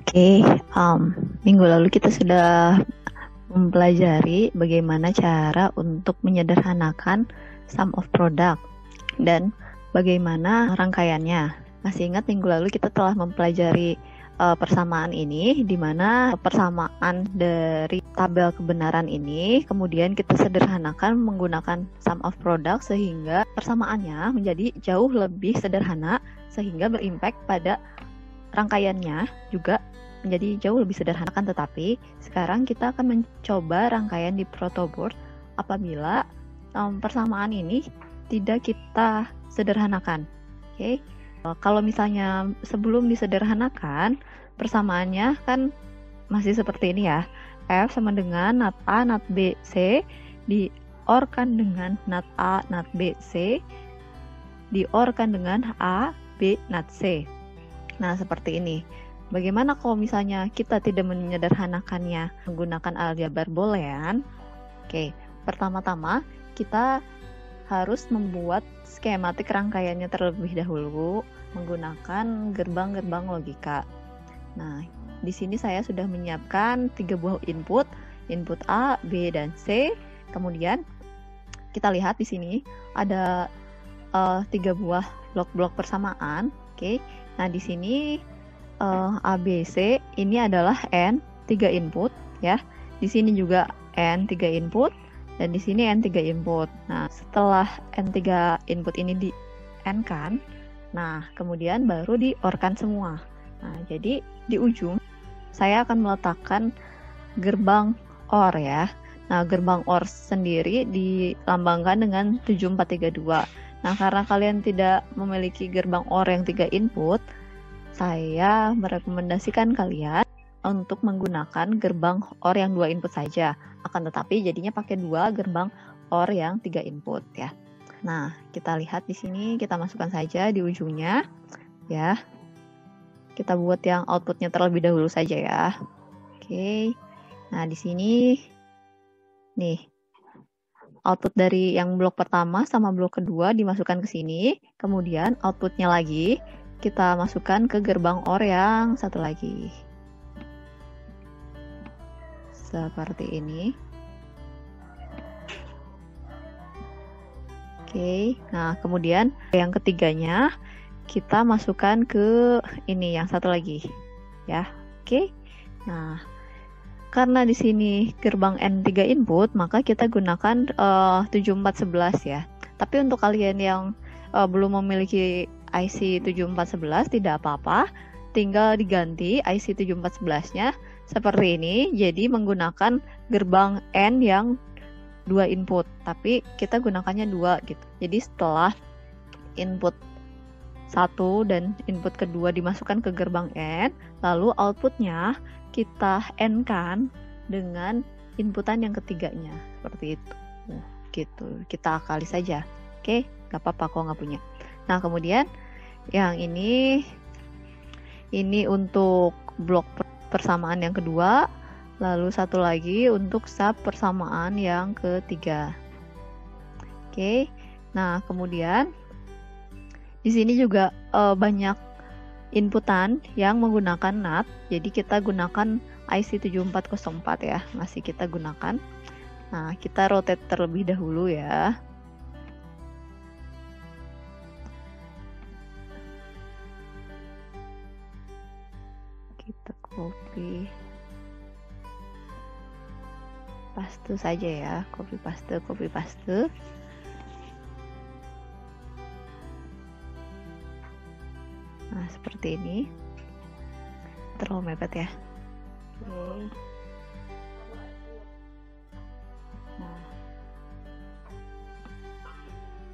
Oke, minggu lalu kita sudah mempelajari bagaimana cara untuk menyederhanakan sum of product dan bagaimana rangkaiannya. Masih ingat minggu lalu kita telah mempelajari persamaan ini, di mana persamaan dari tabel kebenaran ini kemudian kita sederhanakan menggunakan sum of product sehingga persamaannya menjadi jauh lebih sederhana sehingga berimpact pada rangkaiannya juga menjadi jauh lebih sederhana. Kan tetapi sekarang kita akan mencoba rangkaian di protoboard apabila persamaan ini tidak kita sederhanakan. Oke. Kalau misalnya sebelum disederhanakan, persamaannya kan masih seperti ini ya. F sama dengan nat A, nat B, C, diorkan dengan nat A, nat B, C, diorkan dengan A, B, nat C. Nah, seperti ini. Bagaimana kalau misalnya kita tidak menyederhanakannya menggunakan aljabar boolean? Oke, pertama-tama kita harus membuat skematik rangkaiannya terlebih dahulu menggunakan gerbang-gerbang logika. Nah, di sini saya sudah menyiapkan 3 buah input A, B, dan C. Kemudian kita lihat di sini ada 3 buah blok-blok persamaan. Oke. Nah, di sini A, B, C ini adalah N 3 input ya. Di sini juga N 3 input dan di sini N 3 input. Nah, setelah N 3 input ini di N kan, nah kemudian baru di OR kan semua. Nah, jadi di ujung saya akan meletakkan gerbang OR ya. Nah, gerbang OR sendiri dilambangkan dengan 7432. Nah, karena kalian tidak memiliki gerbang OR yang 3 input, saya merekomendasikan kalian untuk menggunakan gerbang OR yang 2 input saja. Akan tetapi jadinya pakai 2 gerbang OR yang 3 input ya. Nah, kita lihat di sini, kita masukkan saja di ujungnya ya. Kita buat yang outputnya terlebih dahulu saja ya. Oke. Nah, di sini nih output dari yang blok pertama sama blok kedua dimasukkan ke sini, kemudian outputnya lagi kita masukkan ke gerbang OR yang satu lagi. Seperti ini. Oke, nah kemudian yang ketiganya kita masukkan ke ini yang satu lagi ya. Oke. Nah, karena di sini gerbang N3 input, maka kita gunakan 7411 ya. Tapi untuk kalian yang belum memiliki IC 7411 tidak apa-apa, tinggal diganti IC 7411-nya seperti ini, jadi menggunakan gerbang N yang 2 input, tapi kita gunakannya 2 gitu. Jadi setelah input 1 dan input kedua dimasukkan ke gerbang N, lalu outputnya kita N-kan dengan inputan yang ketiganya, seperti itu. Gitu, kita akali saja. Oke, nggak apa-apa kalau nggak punya. Nah, kemudian yang ini untuk blok persamaan yang kedua, lalu satu lagi untuk sub persamaan yang ketiga. Oke, nah kemudian di sini juga banyak inputan yang menggunakan NAT, jadi kita gunakan IC 7404 ya, masih kita gunakan. Nah, kita rotate terlebih dahulu ya. Kita copy paste saja ya, copy paste. Nah, seperti ini. Terlalu mepet ya. Oke.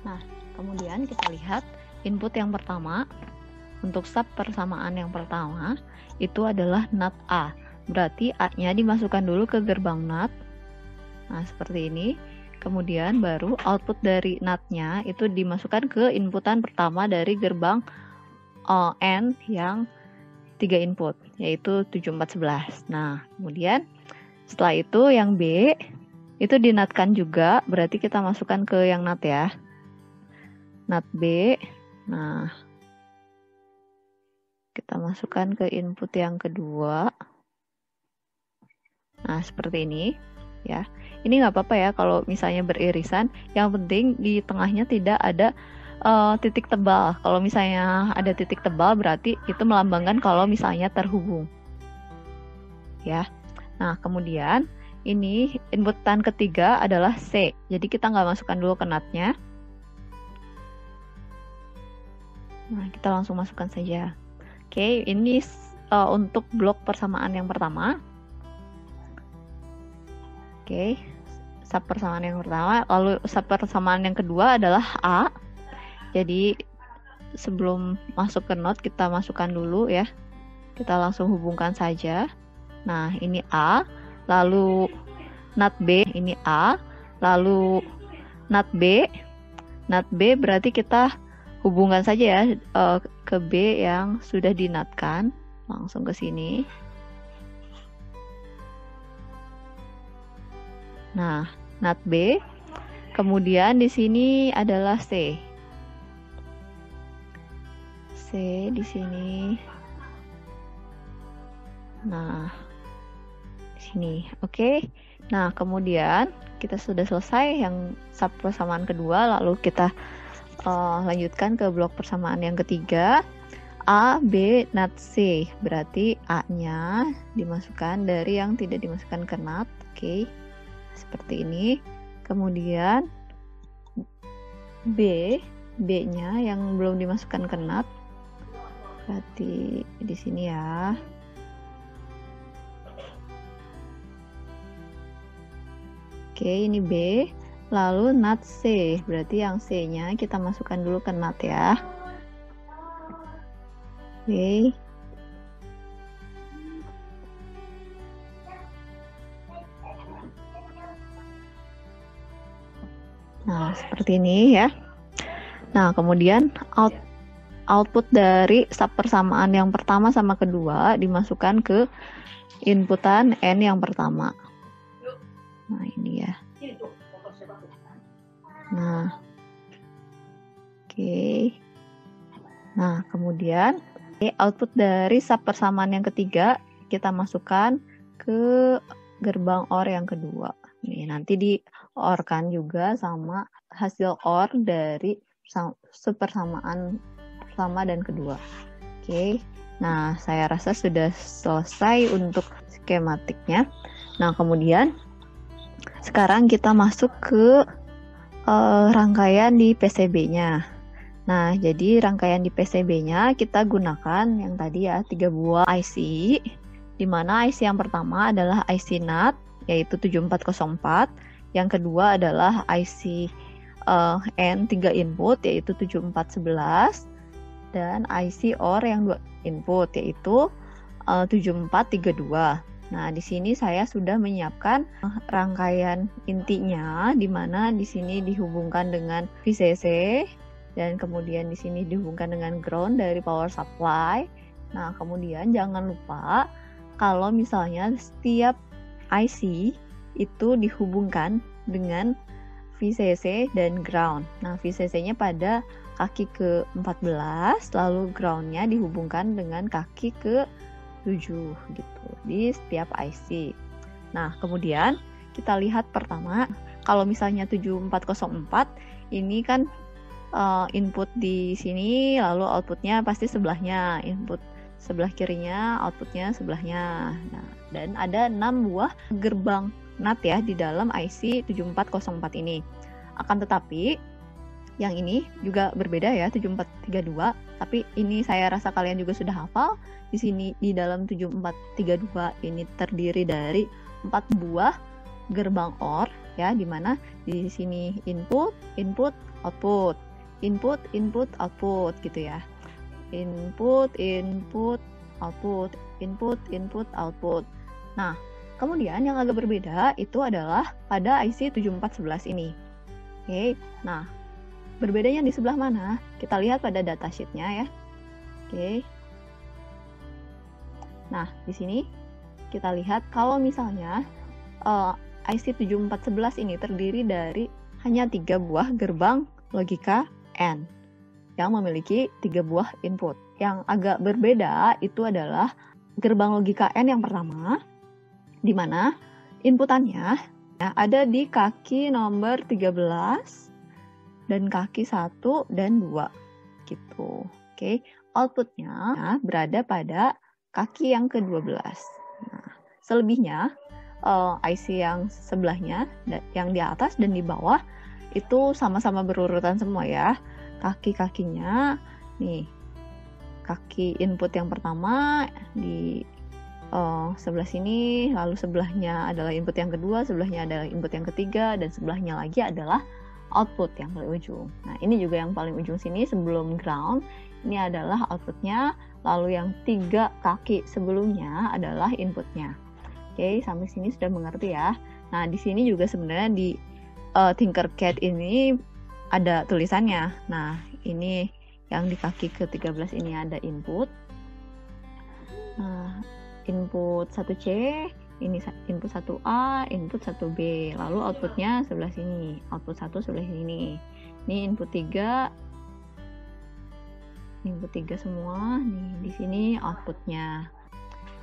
Nah, kemudian kita lihat input yang pertama untuk sub persamaan yang pertama itu adalah NAT A. Berarti A-nya dimasukkan dulu ke gerbang NAT. Nah, seperti ini. Kemudian baru output dari NAT-nya itu dimasukkan ke inputan pertama dari gerbang N yang 3 input, yaitu 7411. Nah, kemudian setelah itu yang B itu dinatkan juga, berarti kita masukkan ke yang NAT ya. NAT B. Nah, kita masukkan ke input yang kedua. Nah, seperti ini ya. Ini nggak apa-apa ya kalau misalnya beririsan, yang penting di tengahnya tidak ada titik tebal. Kalau misalnya ada titik tebal berarti itu melambangkan kalau misalnya terhubung. Ya. Nah, kemudian ini inputan ketiga adalah C. Jadi kita nggak masukkan dulu ke NAT-nya. Nah, kita langsung masukkan saja. Oke, ini untuk blok persamaan yang pertama. Oke, sub persamaan yang pertama, lalu sub persamaan yang kedua adalah A. Jadi sebelum masuk ke NOT kita masukkan dulu ya. Kita langsung hubungkan saja. Nah, ini A, lalu NAT B, ini A, lalu NAT B. NAT B berarti kita hubungkan saja ya ke B yang sudah dinatkan. Langsung ke sini. Nah, NAT B. Kemudian di sini adalah C. C di sini. Nah, di sini. Oke. Nah, kemudian kita sudah selesai yang sub persamaan kedua, lalu kita lanjutkan ke blok persamaan yang ketiga. A, B, NAT, C. Berarti A-nya dimasukkan dari yang tidak dimasukkan ke NAT. Oke. Seperti ini. Kemudian B-nya yang belum dimasukkan ke NAT. Berarti di sini ya. Oke, ini B. Lalu NAT C. Berarti yang C-nya kita masukkan dulu ke NAT ya. Oke. Nah, seperti ini ya. Nah, kemudian output dari sub persamaan yang pertama sama kedua dimasukkan ke inputan N yang pertama. Nah, ini ya. Nah, oke. Nah, kemudian output dari sub persamaan yang ketiga kita masukkan ke gerbang OR yang kedua. Nih, nanti di-OR-kan juga sama hasil OR dari persamaan pertama dan kedua. Oke. Nah, saya rasa sudah selesai untuk skematiknya. Nah, kemudian sekarang kita masuk ke rangkaian di PCB-nya. Nah, jadi rangkaian di PCB-nya kita gunakan yang tadi ya, 3 buah IC, di mana IC yang pertama adalah IC NAT, yaitu 7404, yang kedua adalah IC N 3 input, yaitu 7411, dan IC OR yang 2 input, yaitu 7432. Nah, di sini saya sudah menyiapkan rangkaian intinya, di mana di sini dihubungkan dengan VCC, dan kemudian di sini dihubungkan dengan ground dari power supply. Nah, kemudian jangan lupa kalau misalnya setiap IC itu dihubungkan dengan VCC dan ground. Nah, VCC-nya pada kaki ke-14, lalu ground-nya dihubungkan dengan kaki ke-7 gitu di setiap IC. Nah, kemudian kita lihat pertama, kalau misalnya 7404 ini kan input di sini, lalu outputnya pasti sebelahnya, input sebelah kirinya, outputnya sebelahnya. Nah, dan ada 6 buah gerbang NAT ya di dalam IC 7404 ini. Akan tetapi yang ini juga berbeda ya, 7432, tapi ini saya rasa kalian juga sudah hafal. Di sini di dalam 7432 ini terdiri dari 4 buah gerbang OR ya, di mana di sini input, output, input, output gitu ya. Input, output, input, output. Nah, kemudian yang agak berbeda itu adalah pada IC 7411 ini. Oke, nah berbedanya di sebelah mana? Kita lihat pada datasheetnya ya. Oke. Nah, di sini kita lihat kalau misalnya IC 7411 ini terdiri dari hanya 3 buah gerbang logika AND. yang memiliki 3 buah input. Yang agak berbeda itu adalah gerbang logika N yang pertama, di mana inputannya ada di kaki nomor 13 dan kaki 1 dan 2 gitu. Oke, outputnya berada pada kaki yang ke-12. Nah, selebihnya IC yang sebelahnya, yang di atas dan di bawah itu sama-sama berurutan semua ya. Kaki-kakinya nih, kaki input yang pertama di sebelah sini, lalu sebelahnya adalah input yang kedua, sebelahnya adalah input yang ketiga, dan sebelahnya lagi adalah output yang paling ujung. Nah, ini juga yang paling ujung sini sebelum ground, ini adalah outputnya, lalu yang 3 kaki sebelumnya adalah inputnya. Oke, sampai sini sudah mengerti ya. Nah, di sini juga sebenarnya di Tinkercad ini ada tulisannya. Nah, ini yang di kaki ke-13 ini ada input. Nah, input 1C, ini input 1A, input 1B, lalu outputnya sebelah sini, output 1 sebelah sini. Ini input 3, input 3 semua, nih di sini outputnya.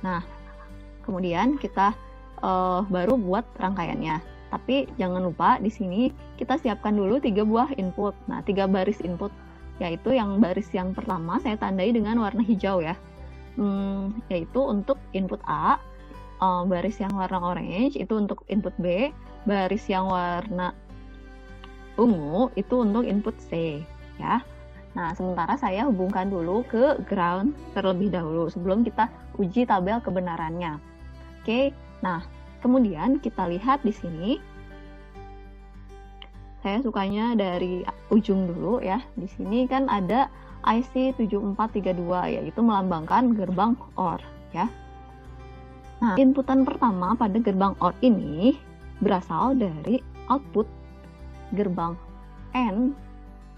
Nah, kemudian kita baru buat rangkaiannya. Tapi jangan lupa di sini kita siapkan dulu 3 buah input. Nah, 3 baris input, yaitu yang baris yang pertama saya tandai dengan warna hijau ya. Yaitu untuk input A, baris yang warna orange itu untuk input B, baris yang warna ungu itu untuk input C ya. Nah, sementara saya hubungkan dulu ke ground terlebih dahulu sebelum kita uji tabel kebenarannya. Oke, nah kemudian kita lihat di sini. Saya sukanya dari ujung dulu ya. Di sini kan ada IC 7432 yaitu melambangkan gerbang OR ya. Nah, inputan pertama pada gerbang OR ini berasal dari output gerbang N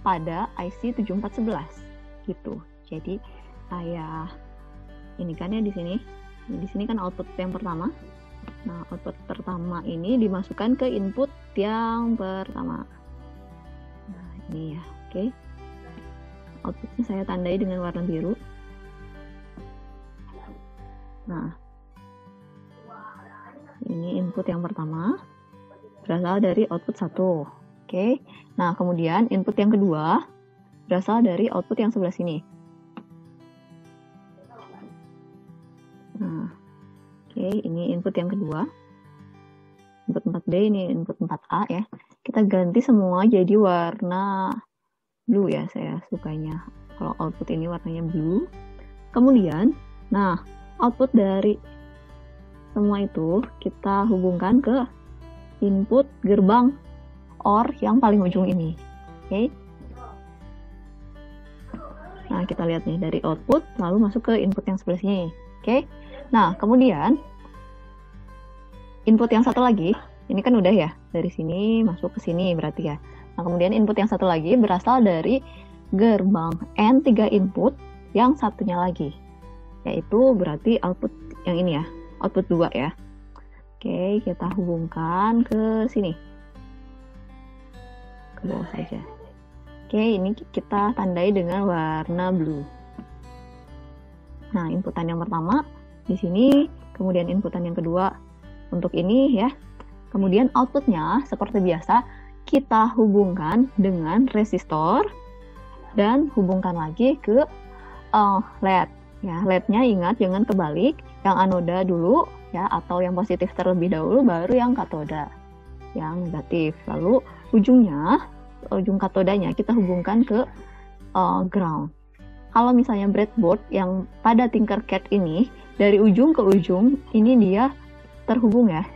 pada IC 7411 gitu. Jadi saya ini kan ya di sini. Di sini kan output yang pertama. Nah, output pertama ini dimasukkan ke input yang pertama. Nah, ini ya. Oke. Outputnya saya tandai dengan warna biru. Nah, ini input yang pertama berasal dari output 1. Oke. Nah, kemudian input yang kedua berasal dari output yang sebelah sini. Nah, oke, ini input yang kedua. Input 4B, ini input 4A ya. Kita ganti semua jadi warna blue ya, saya sukanya kalau output ini warnanya blue. Kemudian, nah, output dari semua itu kita hubungkan ke input gerbang OR yang paling ujung ini. Oke. Nah, kita lihat nih dari output lalu masuk ke input yang sebelah sini. Oke. Nah, kemudian input yang satu lagi, ini kan udah ya, dari sini masuk ke sini berarti ya. Nah, kemudian input yang satu lagi berasal dari gerbang N3 input yang satunya lagi, yaitu berarti output yang ini ya, output 2 ya. Oke, kita hubungkan ke sini, ke bawah saja. Oke, ini kita tandai dengan warna blue. Nah, inputan yang pertama di sini, kemudian inputan yang kedua untuk ini ya. Kemudian outputnya seperti biasa kita hubungkan dengan resistor dan hubungkan lagi ke LED ya. LED-nya ingat jangan kebalik, yang anoda dulu ya, atau yang positif terlebih dahulu baru yang katoda yang negatif. Lalu ujung katodanya kita hubungkan ke ground. Kalau misalnya breadboard yang pada Tinkercad ini dari ujung ke ujung ini dia terhubung ya.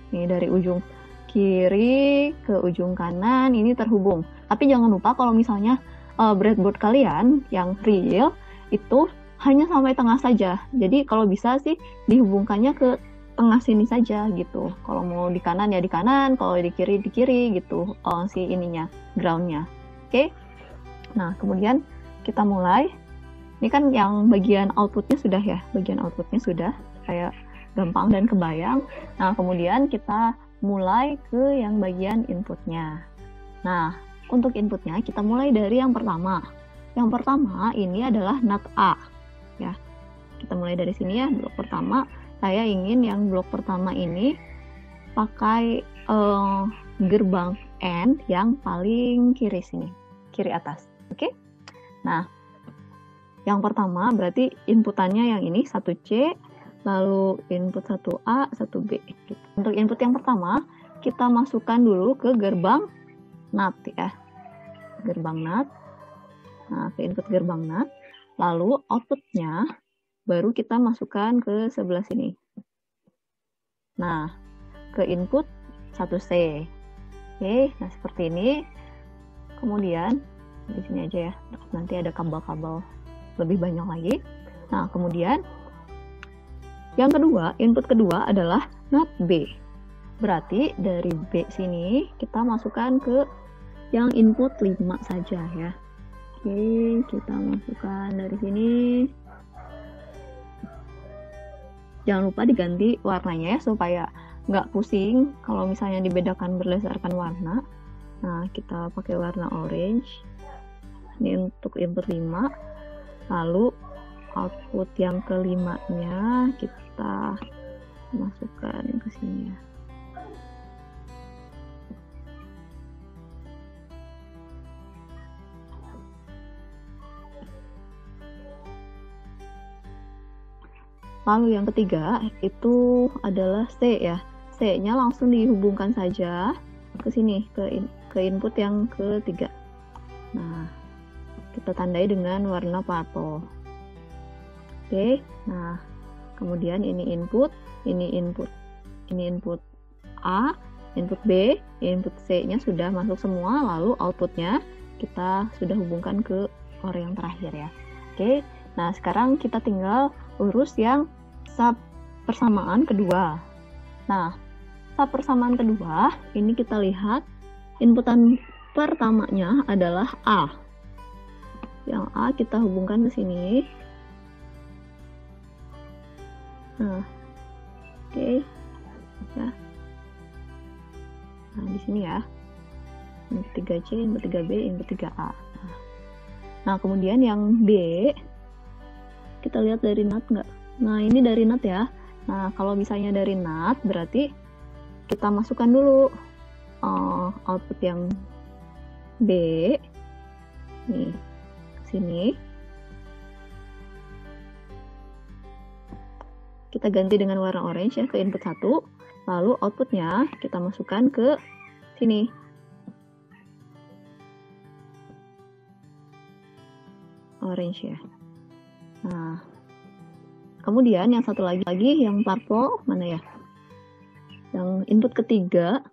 Ini dari ujung kiri ke ujung kanan ini terhubung. Tapi jangan lupa kalau misalnya breadboard kalian yang real itu hanya sampai tengah saja. Jadi kalau bisa sih dihubungkannya ke tengah sini saja gitu. Kalau mau di kanan ya di kanan, kalau di kiri gitu si ininya, groundnya. Oke. Nah, kemudian kita mulai. Ini kan yang bagian outputnya sudah ya, bagian outputnya sudah kayak gampang dan kebayang. Nah, kemudian kita mulai ke yang bagian inputnya. Nah, untuk inputnya kita mulai dari yang pertama. Yang pertama ini adalah NAT A ya. Kita mulai dari sini ya, blok pertama. Saya ingin yang blok pertama ini pakai gerbang N yang paling kiri sini, kiri atas. Oke? Nah, yang pertama berarti inputannya yang ini 1C, lalu input 1A, 1B. Gitu. Untuk input yang pertama, kita masukkan dulu ke gerbang NAT ya. Gerbang NAT. Nah, ke input gerbang NAT. Lalu outputnya baru kita masukkan ke sebelah sini. Nah, ke input 1C. Oke, nah seperti ini. Kemudian, di sini aja ya. Nanti ada kabel-kabel lebih banyak lagi. Nah, kemudian yang kedua, input kedua adalah NAT B. Berarti dari B sini kita masukkan ke yang input 5 saja ya. Oke, kita masukkan dari sini. Jangan lupa diganti warnanya ya, supaya nggak pusing kalau misalnya dibedakan berdasarkan warna. Nah, kita pakai warna orange. Ini untuk input 5. Lalu output yang kelimanya kita masukkan ke sini ya. Lalu yang ketiga itu adalah C ya. C-nya langsung dihubungkan saja ke sini, ke input yang ketiga. Nah, kita tandai dengan warna purple. Oke, nah kemudian ini input, ini input. Ini input A, input B, input C-nya sudah masuk semua, lalu outputnya kita sudah hubungkan ke OR yang terakhir ya. Oke, nah sekarang kita tinggal urus yang sub persamaan kedua. Nah, sub persamaan kedua, ini kita lihat inputan pertamanya adalah A. Yang A kita hubungkan ke sini. Nah, oke. Ya. Nah, di sini ya. Input 3C, input 3B, input 3A. Nah, kemudian yang B, kita lihat dari NAT nggak? Nah, ini dari NAT ya. Nah, kalau misalnya dari NAT, berarti kita masukkan dulu output yang B. Nih, sini. Kita ganti dengan warna orange ya, ke input 1. Lalu outputnya kita masukkan ke sini. Orange ya. Nah, kemudian yang satu lagi yang purple mana ya? Yang input ketiga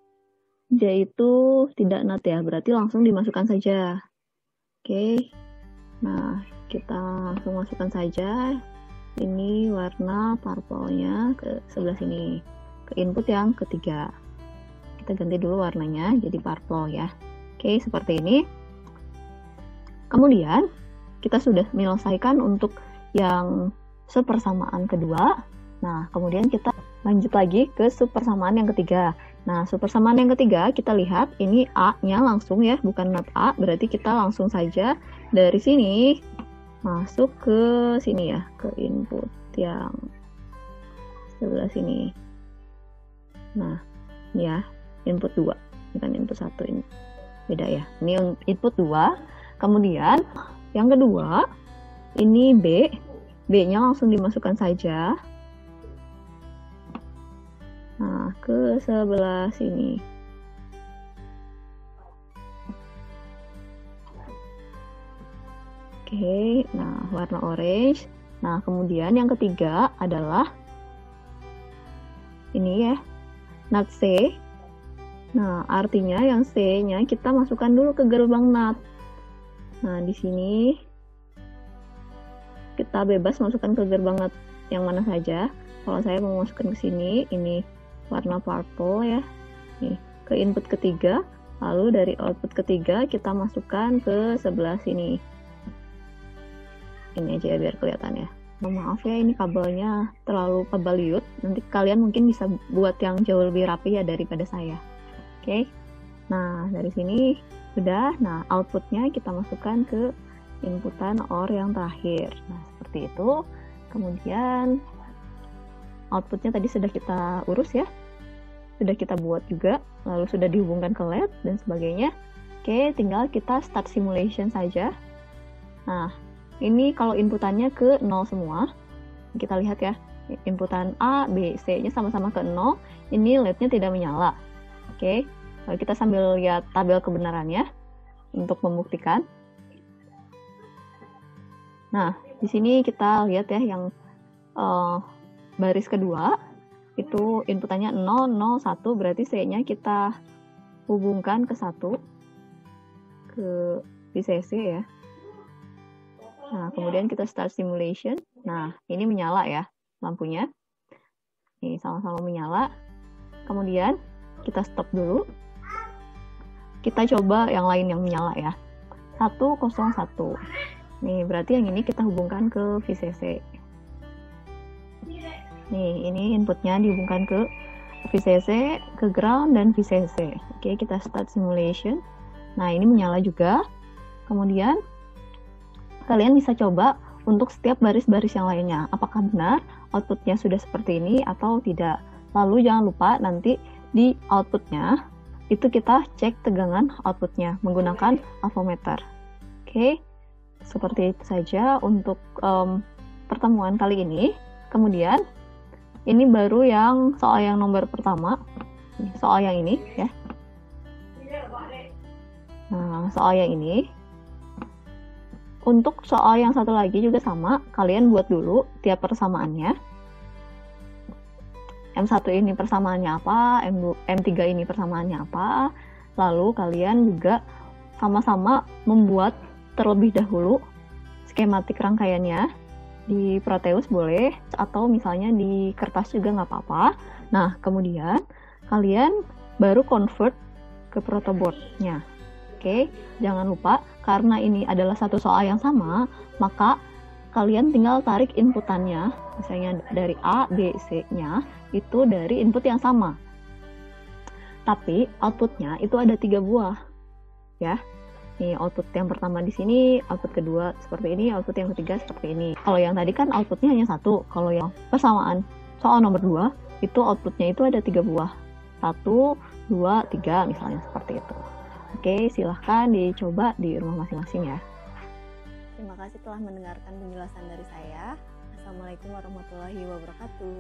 yaitu tidak NAT ya, berarti langsung dimasukkan saja. Oke. Nah, kita langsung masukkan saja. Ini warna purple-nya ke sebelah sini, ke input yang ketiga. Kita ganti dulu warnanya jadi purple ya. Oke, seperti ini. Kemudian kita sudah menyelesaikan untuk yang subpersamaan kedua. Nah, kemudian kita lanjut lagi ke subpersamaan yang ketiga. Nah, subpersamaan yang ketiga kita lihat ini A-nya langsung ya, bukan NAT A, berarti kita langsung saja dari sini masuk ke sini ya, ke input yang sebelah sini. Nah, ini ya, input 2, bukan input 1 ini. Beda ya. Ini input 2. Kemudian yang kedua, ini B. B-nya langsung dimasukkan saja. Nah, ke sebelah sini. Oke, nah warna orange. Nah, kemudian yang ketiga adalah ini ya, NAT C. Nah, artinya yang C-nya kita masukkan dulu ke gerbang NAT. Nah, di sini kita bebas masukkan ke gerbang NAT yang mana saja. Kalau saya mau masukkan ke sini, ini warna purple ya. Nih, ke input ketiga, lalu dari output ketiga kita masukkan ke sebelah sini. Ini aja ya biar kelihatan ya. Maaf ya, ini kabelnya terlalu kebaliut. Nanti kalian mungkin bisa buat yang jauh lebih rapi ya daripada saya. Oke. Nah, dari sini sudah. Nah, outputnya kita masukkan ke inputan OR yang terakhir. Nah, seperti itu. Kemudian outputnya tadi sudah kita urus ya, sudah kita buat juga, lalu sudah dihubungkan ke LED dan sebagainya. Oke, tinggal kita start simulation saja. Nah, ini kalau inputannya ke 0 semua, kita lihat ya, inputan A, B, C-nya sama-sama ke 0, ini LED-nya tidak menyala. Oke, lalu kita sambil lihat tabel kebenarannya untuk membuktikan. Nah, di sini kita lihat ya yang baris kedua, itu inputannya 0, 0, 1, berarti C-nya kita hubungkan ke 1, ke VCC ya. Nah, kemudian kita start simulation. Nah, ini menyala ya lampunya. Ini sama-sama menyala. Kemudian kita stop dulu. Kita coba yang lain yang menyala ya. 101. Nih, berarti yang ini kita hubungkan ke VCC. Nih, ini inputnya dihubungkan ke VCC, ke ground, dan VCC. Oke, kita start simulation. Nah, ini menyala juga. Kemudian, kalian bisa coba untuk setiap baris-baris yang lainnya. Apakah benar outputnya sudah seperti ini atau tidak. Lalu jangan lupa nanti di outputnya, itu kita cek tegangan outputnya menggunakan avometer. Oke, seperti itu saja untuk pertemuan kali ini. Kemudian, ini baru yang soal yang nomor pertama. Soal yang ini ya. Nah, soal yang ini. Untuk soal yang satu lagi juga sama, kalian buat dulu tiap persamaannya. M1 ini persamaannya apa, M3 ini persamaannya apa. Lalu kalian juga sama-sama membuat terlebih dahulu skematik rangkaiannya di Proteus boleh, atau misalnya di kertas juga nggak apa-apa. Nah, kemudian kalian baru convert ke protoboardnya. Oke, jangan lupa karena ini adalah satu soal yang sama, maka kalian tinggal tarik inputannya, misalnya dari A, B, C-nya itu dari input yang sama. Tapi outputnya itu ada 3 buah, ya. Nih, output yang pertama di sini, output kedua seperti ini, output yang ketiga seperti ini. Kalau yang tadi kan outputnya hanya 1, kalau yang persamaan soal nomor 2, itu outputnya itu ada 3 buah. 1, 2, 3 misalnya seperti itu. Oke, silahkan dicoba di rumah masing-masing ya. Terima kasih telah mendengarkan penjelasan dari saya. Assalamualaikum warahmatullahi wabarakatuh.